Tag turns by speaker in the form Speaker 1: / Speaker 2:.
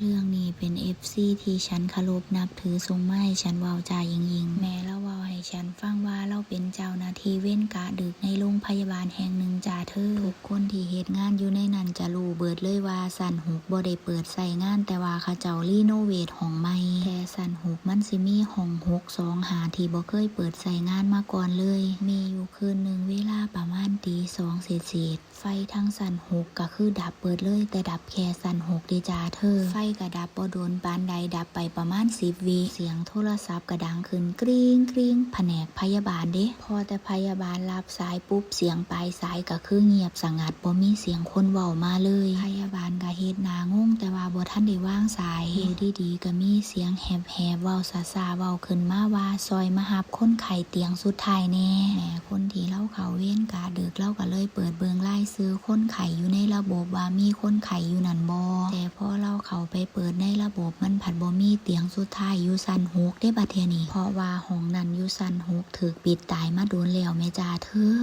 Speaker 1: เรื่องนี้เป็น FC ที่ฉันเคารพนับถือทรงไม้ฉันเว้าจ่ายิงแม่เล่าเว้าให้ฉันฟังว่าเราเป็นเจ้าหน้าที่เว้นกะดึกในโรงพยาบาลแห่งหนึ่งจ่าเธอทุกคนที่เฮ็ดงานอยู่ในนั้นจะรู้เบิดเลยว่าสันหุกบ่ได้เปิดใส่งานแต่ว่าเขาเจ้ารีโนเวทห้องใหม่แค่สันหุกมันสิมีห้อง625ที่บ่เคยเปิดใส่งานมาก่อนเลยมีอยู่คืนหนึ่งเวลาประมาณตี2เศษไฟทั้งสันหุกก็คือดับเปิดเลยแต่ดับแค่สันหุกเดจ่าเธอไฟก็ดับบ่โดนปานใดดับไปประมาณ10 วิเสียงโทรศัพท์ก็ดังขึ้นกริ๊งกริ๊งแผนกพยาบาลเด้พอแต่พยาบาลรับสายปุ๊บเสียงปลายสายก็คือเงียบสงัดบ่มีเสียงคนเว้ามาเลยพยาบาลก็เฮ็ดหน้างงแต่ว่าบ่ทันได้วางสายอยู่ดีๆก็มีเสียงแหบๆเว้าซ่าๆเว้าขึ้นมาว่าซอยมารับคนไข้เตียงสุดท้ายแน่แหมคนที่เล่าเขาเว้นกะดึกเล่าก็เลยเปิดเบิ่งรายชื่อคนไข้อยู่ในระบบว่ามีคนไข้อยู่นั่นบ่แต่พอเราเข้าไปเปิดในระบบมันผัดบ่มีเตียงสุดท้ายอยู่ชั้น6ได้บัดเทื่อนี้เพราะว่าห้องนั้นอยู่ชั้น6ถูกปิดตายมาโดนแล้วแม่จ้าเธอ